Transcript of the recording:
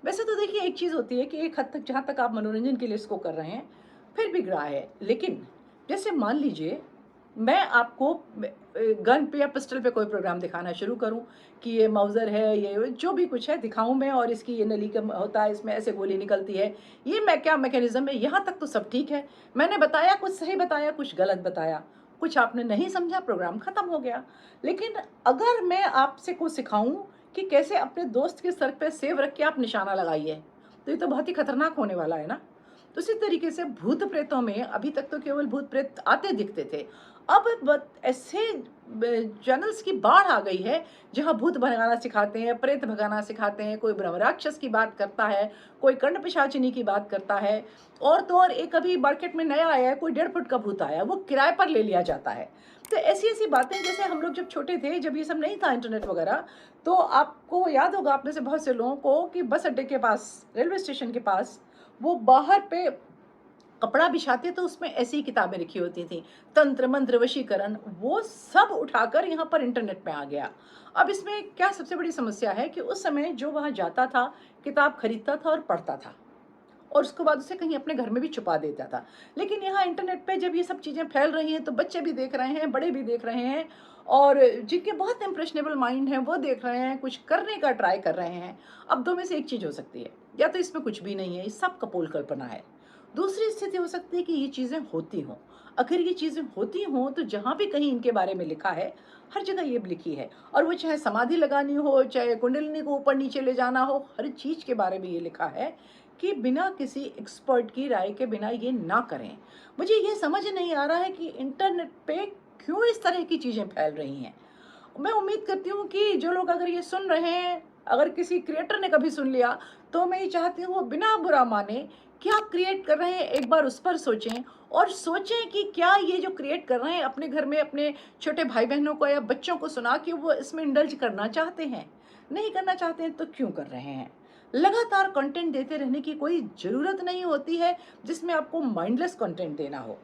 वैसे तो देखिए एक चीज़ होती है कि एक हद तक जहाँ तक आप मनोरंजन के लिए इसको कर रहे हैं, फिर भी ग्राह्य है। लेकिन जैसे मान लीजिए मैं आपको गन पे या पिस्टल पे कोई प्रोग्राम दिखाना शुरू करूँ कि ये माउज़र है, ये जो भी कुछ है दिखाऊँ मैं और इसकी ये नली का होता है, इसमें ऐसे गोली निकलती है। ये मैं क्या मैकेनिज़्म है, यहाँ तक तो सब ठीक है। मैंने बताया कुछ सही बताया, कुछ गलत बताया। कुछ आपने नहीं समझा, प्रोग्राम खत्म हो गया। लेकिन अगर मैं आपसे को सिखाऊँ कि कैसे अपने दोस्त के सर पे सेब रख के आप निशाना लगाइए, तो ये तो बहुत ही खतरनाक होने वाला है ना। तो इसी तरीके से भूत प्रेतों में अभी तक तो केवल भूत प्रेत आते दिखते थे। अब ऐसे चैनल्स की बाढ़ आ गई है जहाँ भूत भगाना सिखाते हैं, प्रेत भगाना सिखाते हैं, कोई ब्रह्म राक्षस की बात करता है, कोई कर्ण पिशाचिनी की बात करता है। और तो और एक अभी मार्केट में नया आया है, कोई 1.5 फुट का भूत आया है, वो किराए पर ले लिया जाता है। तो ऐसी-ऐसी बातें, जैसे हम लोग जब छोटे थे, जब ये सब नहीं था इंटरनेट वगैरह, तो आपको याद होगा, आप में से बहुत से लोगों को, कि बस अड्डे के पास, रेलवे स्टेशन के पास, वो बाहर पे कपड़ा बिछाते तो उसमें ऐसी ही किताबें लिखी होती थी, तंत्र मंत्र वशीकरण, वो सब उठाकर यहाँ पर इंटरनेट में आ गया। अब इसमें क्या सबसे बड़ी समस्या है कि उस समय जो वहाँ जाता था, किताब खरीदता था और पढ़ता था, और उसके बाद उसे कहीं अपने घर में भी छुपा देता था। लेकिन यहाँ इंटरनेट पे जब ये सब चीज़ें फैल रही हैं, तो बच्चे भी देख रहे हैं, बड़े भी देख रहे हैं, और जिनके बहुत इम्प्रेशनेबल माइंड हैं वो देख रहे हैं, कुछ करने का ट्राई कर रहे हैं। अब दो में से एक चीज़ हो सकती है, या तो इसमें कुछ भी नहीं है, ये सब कपोल कल्पना है। दूसरी स्थिति हो सकती है कि ये चीज़ें होती हों। अगर ये चीज़ें होती हों तो जहाँ भी कहीं इनके बारे में लिखा है, हर जगह ये लिखी है, और वो चाहे समाधि लगानी हो, चाहे कुंडलिनी को ऊपर नीचे ले जाना हो, हर चीज़ के बारे में ये लिखा है कि बिना किसी एक्सपर्ट की राय के बिना ये ना करें। मुझे ये समझ नहीं आ रहा है कि इंटरनेट पे क्यों इस तरह की चीज़ें फैल रही हैं। मैं उम्मीद करती हूँ कि जो लोग अगर ये सुन रहे हैं, अगर किसी क्रिएटर ने कभी सुन लिया, तो मैं ये चाहती हूँ वो बिना बुरा माने, क्या क्रिएट कर रहे हैं एक बार उस पर सोचें, और सोचें कि क्या ये जो क्रिएट कर रहे हैं अपने घर में अपने छोटे भाई बहनों को या बच्चों को सुना के वो इसमें इंडल्ज करना चाहते हैं। नहीं करना चाहते हैं तो क्यों कर रहे हैं। लगातार कंटेंट देते रहने की कोई ज़रूरत नहीं होती है जिसमें आपको माइंडलेस कंटेंट देना हो।